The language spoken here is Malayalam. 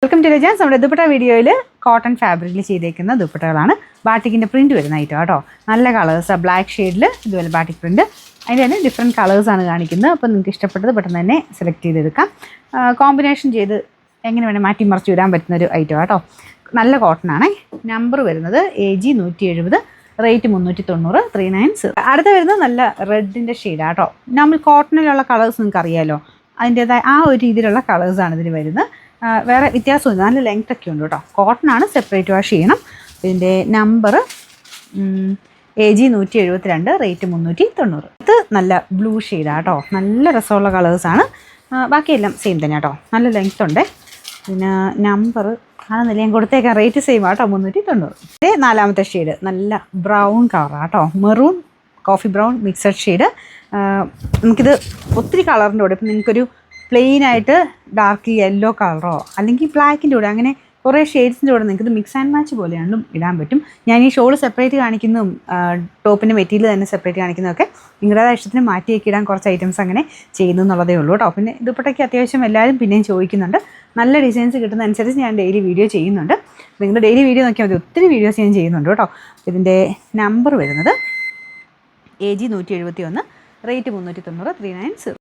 Welcome to രജാൻസ്. നമ്മുടെ ദുപ്പട്ട വീഡിയോയിൽ കോട്ടൺ ഫാബ്രിക്കിൽ ചെയ്തേക്കുന്ന ദുപ്പട്ടകളാണ്. ബാട്ടിക്കിൻ്റെ പ്രിൻറ്റ് വരുന്ന ഐറ്റം കേട്ടോ. നല്ല കളേഴ്സ്, ബ്ലാക്ക് ഷെയ്ഡിൽ ഇതുപോലെ ബാട്ടിക് പ്രിൻറ്റ്. അതിൻ്റെ തന്നെ ഡിഫറെൻറ്റ് കളേഴ്സാണ് കാണിക്കുന്നത്. അപ്പോൾ നിങ്ങൾക്ക് ഇഷ്ടപ്പെട്ടത് പെട്ടെന്ന് തന്നെ സെലക്ട് ചെയ്തെടുക്കാം. കോമ്പിനേഷൻ ചെയ്ത് എങ്ങനെ വേണേൽ മാറ്റി മറിച്ച് ഇടാൻ പറ്റുന്നൊരു ഐറ്റം കേട്ടോ. നല്ല കോട്ടണാണ്. നമ്പർ വരുന്നത് AG 170, റേറ്റ് 390, 390. അടുത്ത വരുന്നത് നല്ല റെഡിൻ്റെ ഷെയ്ഡാണ് കേട്ടോ. നമ്മൾ കോട്ടണിലുള്ള കളേഴ്സ് നിങ്ങൾക്ക് അറിയാമല്ലോ, അതിൻ്റേതായ ആ ഒരു രീതിയിലുള്ള കളേഴ്സാണ് ഇതിന് വരുന്നത്. വേറെ വ്യത്യാസമൊന്നും, നല്ല ലെങ്ത് ഒക്കെ ഉണ്ട് കേട്ടോ. കോട്ടണാണ്, സെപ്പറേറ്റ് വാഷ് ചെയ്യണം. ഇതിൻ്റെ നമ്പർ AG 172, റേറ്റ് 390. ഇത് നല്ല ബ്ലൂ ഷെയ്ഡാണ് കേട്ടോ. നല്ല രസമുള്ള കളേഴ്സാണ്. ബാക്കിയെല്ലാം സെയിം തന്നെ കേട്ടോ. നല്ല ലെങ്ത് ഉണ്ട്. പിന്നെ നമ്പർ കാണുന്നില്ല, ഞാൻ കൊടുത്തേക്കാം. റേറ്റ് സെയിം ആട്ടോ, 390. ഇത് നാലാമത്തെ ഷെയ്ഡ് നല്ല ബ്രൗൺ കളറാണ് കേട്ടോ. Maroon coffee brown mixed shade. നമുക്കിത് ഒത്തിരി കളറിൻ്റെ കൂടെ, ഇപ്പം നിങ്ങൾക്കൊരു പ്ലെയിനായിട്ട് ഡാർക്ക് യെല്ലോ കളറോ അല്ലെങ്കിൽ ബ്ലാക്കിൻ്റെ കൂടെ അങ്ങനെ കുറേ ഷെയ്ഡ്സിൻ്റെ കൂടെ നിങ്ങൾക്കിത് മിക്സ് ആൻഡ് മാച്ച് പോലെയാണ് ഇടാൻ പറ്റും. ഞാൻ ഈ ഷോൾ സെപ്പറേറ്റ് കാണിക്കുന്നതും ടോപ്പിൻ്റെ മെറ്റീരിയൽ തന്നെ സെപ്പറേറ്റ് കാണിക്കുന്നതൊക്കെ നിങ്ങളുടേതായ ഇഷ്ടത്തിന് മാറ്റിയൊക്കെ ഇടാൻ കുറച്ച് ഐറ്റംസ് അങ്ങനെ ചെയ്യുന്നു എന്നുള്ളതേ ഉള്ളൂ കേട്ടോ. പിന്നെ ദുപ്പട്ടയ്ക്ക് അത്യാവശ്യം എല്ലാവരും പിന്നെയും ചോദിക്കുന്നുണ്ട്. നല്ല ഡിസൈൻസ് കിട്ടുന്ന അനുസരിച്ച് ഞാൻ ഡെയിലി വീഡിയോ ചെയ്യുന്നുണ്ട്. നിങ്ങൾ ഡെയിലി വീഡിയോ നോക്കിയാൽ മതി, ഒത്തിരി വീഡിയോസ് ഞാൻ ചെയ്യുന്നുണ്ട് കേട്ടോ. ഇതിൻ്റെ നമ്പർ വരുന്നത് AG 171, റേറ്റ് 390, 390.